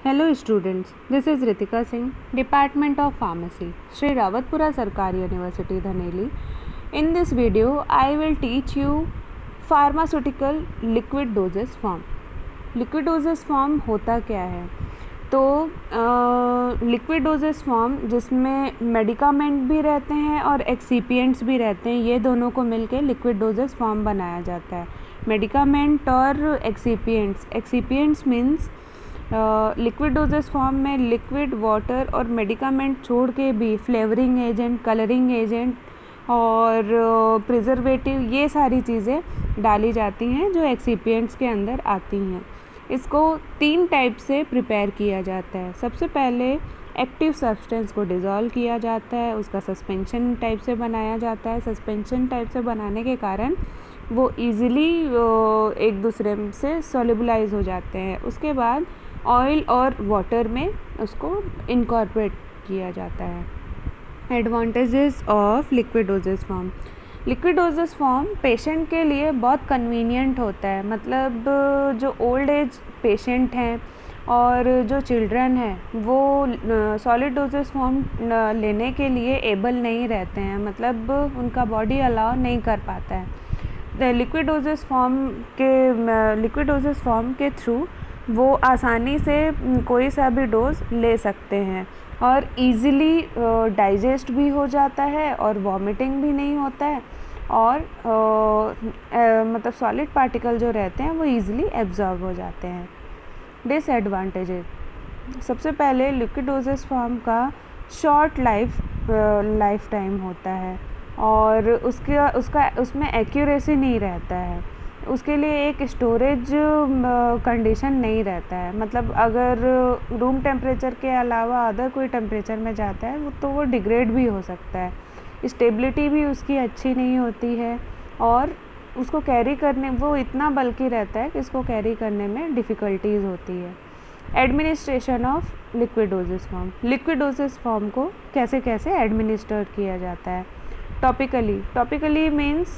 Hello students, this is Ritika Singh, Department of Pharmacy, Sri Rawatpura Sarkari University, Dhaneli. In this video, I will teach you pharmaceutical liquid dosage form. Liquid dosage form होता क्या है? तो liquid dosage form जिसमें medicament भी रहते हैं और excipients भी रहते हैं, ये दोनों को मिलके लिक्विड डोजेस फॉर्म बनाया जाता है. मेडिकामेंट और excipients means liquid dosage form में लिक्विड वाटर और मेडिकामेंट छोड़ के भी फ्लेवरिंग एजेंट, कलरिंग एजेंट और प्रिजर्वेटिव, ये सारी चीज़ें डाली जाती हैं जो एक्सीपिएंट्स के अंदर आती हैं. इसको 3 टाइप से प्रिपेयर किया जाता है. सबसे पहले एक्टिव सब्सटेंस को डिज़ोल्व किया जाता है, उसका सस्पेंशन टाइप से बनाया जाता है. सस्पेंशन टाइप से बनाने के कारण वो ईज़िली एक दूसरे से सॉल्युबलाइज हो जाते हैं. उसके बाद ऑयल और वाटर में उसको इनकॉर्पोरेट किया जाता है. Advantages of liquid dosage form. Liquid dosage form patient के लिए बहुत कन्वीनियंट होता है. मतलब जो ओल्ड एज पेशेंट हैं और जो चिल्ड्रन हैं वो सॉलिड डोजेज फॉर्म लेने के लिए एबल नहीं रहते हैं, मतलब उनका बॉडी अलाउ नहीं कर पाता है. लिक्विड डोजेज फॉर्म के थ्रू वो आसानी से कोई सा भी डोज ले सकते हैं और इजीली डाइजेस्ट भी हो जाता है और वॉमिटिंग भी नहीं होता है और मतलब सॉलिड पार्टिकल जो रहते हैं वो इजीली एब्जॉर्ब हो जाते हैं. डिसएडवांटेजेस. सबसे पहले लिक्विड डोजेज फॉर्म का शॉर्ट लाइफ टाइम होता है और उसमें एक्यूरेसी नहीं रहता है. उसके लिए एक स्टोरेज कंडीशन नहीं रहता है. मतलब अगर रूम टेम्परेचर के अलावा अदर कोई टेम्परेचर में जाता है तो वो डिग्रेड भी हो सकता है. स्टेबिलिटी भी उसकी अच्छी नहीं होती है और उसको कैरी करने, वो इतना बल्कि रहता है कि इसको कैरी करने में डिफ़िकल्टीज़ होती है. Administration of liquid dosage form. Liquid dosage form को कैसे कैसे एडमिनिस्टर किया जाता है. टॉपिकली मीन्स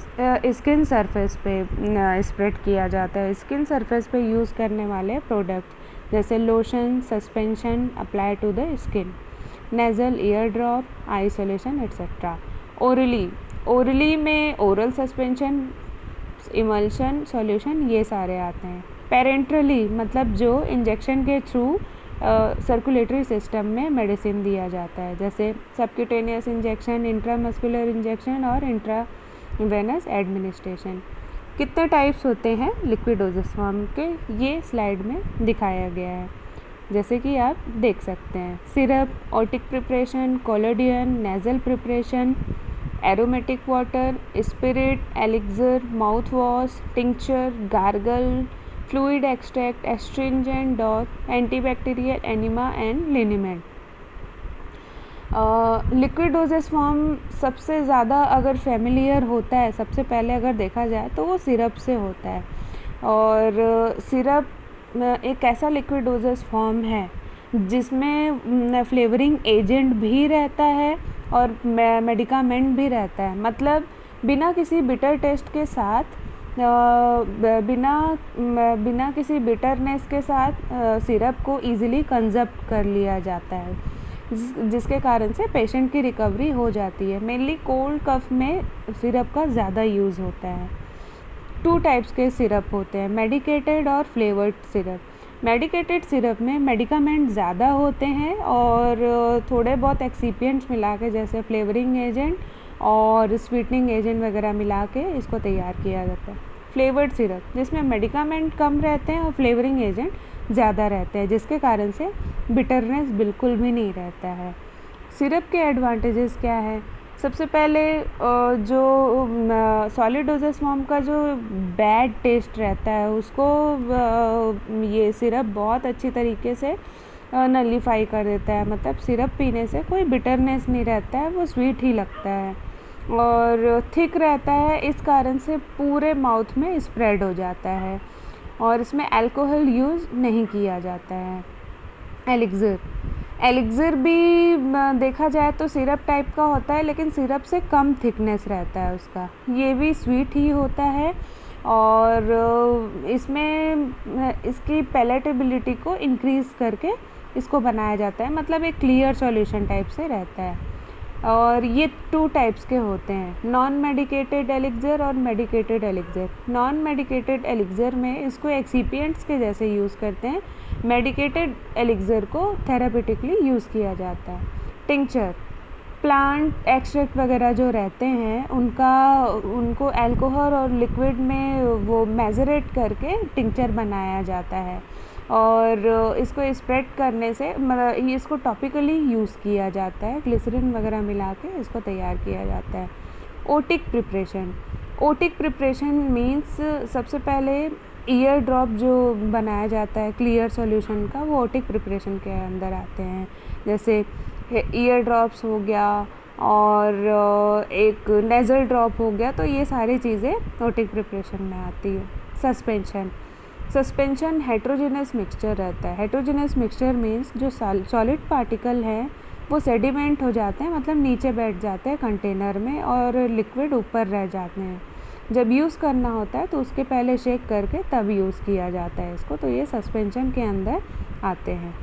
स्किन सरफेस पे स्प्रेड किया जाता है. स्किन सरफेस पे यूज़ करने वाले प्रोडक्ट जैसे lotion, suspension apply to the skin. Nasal, ear drop, eye solution etcetera. Orally में ओरल सस्पेंशन, इमल्शन, सॉल्यूशन, ये सारे आते हैं. पेरेंट्रली मतलब जो इंजेक्शन के थ्रू सर्कुलेटरी सिस्टम में मेडिसिन दिया जाता है, जैसे सबक्यूटेनियस इंजेक्शन, इंट्रामस्कुलर इंजेक्शन और इंट्रावेनस एडमिनिस्ट्रेशन. कितने टाइप्स होते हैं लिक्विड डोजेज फॉर्म के, ये स्लाइड में दिखाया गया है, जैसे कि आप देख सकते हैं. Syrup, otic preparation, collodion, nasal preparation, aromatic water, spirit, elixir, mouthwash, tincture, gargle, fluid extract, astringent dot, antibacterial, enema and liniment. Liquid dosage form सबसे ज़्यादा अगर फेमिलियर होता है, सबसे पहले अगर देखा जाए तो वो सिरप से होता है. और सिरप एक ऐसा लिक्विड डोजेज फॉर्म है जिसमें फ्लेवरिंग एजेंट भी रहता है और मेडिकामेंट भी रहता है. मतलब बिना किसी बिटर टेस्ट के साथ, बिना किसी बिटरनेस के साथ सिरप को इजीली कंजप्ट कर लिया जाता है, जिसके कारण से पेशेंट की रिकवरी हो जाती है. मेनली कोल्ड कफ में सिरप का ज़्यादा यूज़ होता है. 2 टाइप्स के सिरप होते हैं, मेडिकेटेड और फ्लेवर्ड सिरप. मेडिकेटेड सिरप में मेडिकामेंट ज़्यादा होते हैं और थोड़े बहुत एक्सीपिएंट्स मिला के, जैसे फ्लेवरिंग एजेंट और स्वीटनिंग एजेंट वगैरह मिला के इसको तैयार किया जाता है. फ्लेवर्ड सिरप जिसमें मेडिकामेंट कम रहते हैं और फ्लेवरिंग एजेंट ज़्यादा रहते हैं, जिसके कारण से बिटरनेस बिल्कुल भी नहीं रहता है. सिरप के एडवांटेजेस क्या है. सबसे पहले जो सॉलिड डोजेज फॉर्म का जो बैड टेस्ट रहता है उसको ये सिरप बहुत अच्छी तरीके से नलीफाई कर देता है. मतलब सिरप पीने से कोई बिटरनेस नहीं रहता है, वो स्वीट ही लगता है और थिक रहता है, इस कारण से पूरे माउथ में स्प्रेड हो जाता है और इसमें अल्कोहल यूज़ नहीं किया जाता है. एलिक्सर भी देखा जाए तो सिरप टाइप का होता है, लेकिन सिरप से कम थिकनेस रहता है उसका. ये भी स्वीट ही होता है और इसमें इसकी पैलेटेबिलिटी को इंक्रीज़ करके इसको बनाया जाता है, मतलब एक क्लियर सॉल्यूशन टाइप से रहता है। और ये 2 टाइप्स के होते हैं, नॉन मेडिकेटेड एलिक्सर और medicated elixir. Non medicated elixir में इसको एक्सिपिएंट्स के जैसे यूज़ करते हैं, मेडिकेटेड एलिक्सर को थेरापेटिकली यूज़ किया जाता है। टिंचर, प्लांट एक्सट्रैक्ट वगैरह जो रहते हैं उनको अल्कोहल और लिक्विड में वो मेजरेट करके टिंचर बनाया जाता है, और इसको स्प्रेड करने से मतलब इसको टॉपिकली यूज़ किया जाता है, ग्लिसरीन वगैरह मिला के इसको तैयार किया जाता है। Otic preparation, otic preparation means सबसे पहले ईयर ड्रॉप जो बनाया जाता है क्लियर सॉल्यूशन का, वो ओटिक प्रिपरेशन के अंदर आते हैं। जैसे ईयर ड्रॉप्स हो गया और एक नेज़ल ड्रॉप हो गया, तो ये सारी चीज़ें ओटिक प्रिपरेशन में आती है। सस्पेंशन, सस्पेंशन हेट्रोजेनस मिक्सचर रहता है। हेट्रोजेनस मिक्सचर मीन्स जो सॉलिड पार्टिकल है वो सेडिमेंट हो जाते हैं, मतलब नीचे बैठ जाते हैं कंटेनर में, और लिक्विड ऊपर रह जाते हैं। जब यूज़ करना होता है तो उसके पहले शेक करके तब यूज़ किया जाता है इसको, तो ये सस्पेंशन के अंदर आते हैं।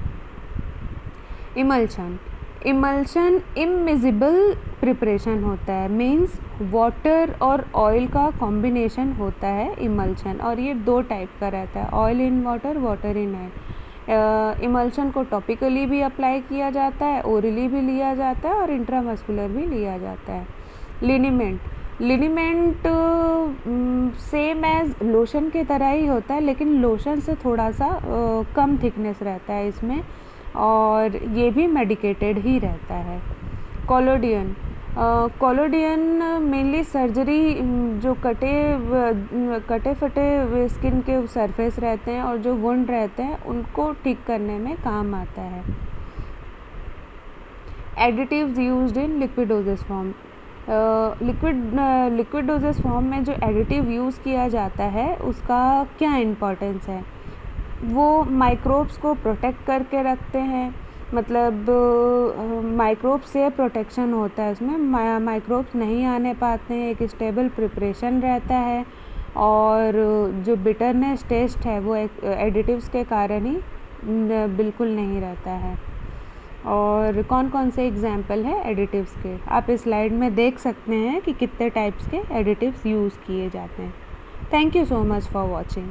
इमल्शन, इमल्शन इममिजिबल प्रिपरेशन होता है, मीन्स वाटर और ऑयल का कॉम्बिनेशन होता है इमल्शन, और ये 2 टाइप का रहता है, oil in water, water in oil. Emulsion को टॉपिकली भी अप्लाई किया जाता है, ओरली भी लिया जाता है, और इंट्रामस्कुलर भी लिया जाता है। लिनीमेंट, लिनीमेंट सेम एज लोशन की तरह ही होता है, लेकिन लोशन से थोड़ा सा कम थिकनेस रहता है इसमें, और ये भी मेडिकेटेड ही रहता है। कोलोडियन, कोलोडियन मेनली सर्जरी, जो कटे फटे स्किन के सरफेस रहते हैं और जो वुंड रहते हैं उनको ठीक करने में काम आता है। Additives used in liquid dosage form, liquid dosage form में जो एडिटिव यूज़ किया जाता है उसका क्या इम्पोर्टेंस है, वो माइक्रोब्स को प्रोटेक्ट करके रखते हैं, मतलब माइक्रोब से प्रोटेक्शन होता है उसमें, माइक्रोब्स नहीं आने पाते हैं, एक स्टेबल प्रिपरेशन रहता है, और जो बिटरनेस टेस्ट है वो एडिटिव्स के कारण ही बिल्कुल नहीं रहता है। और कौन कौन से एग्जाम्पल है एडिटिव्स के, आप इस स्लाइड में देख सकते हैं कि कितने टाइप्स के एडिटिव्स यूज़ किए जाते हैं। Thank you so much for watching.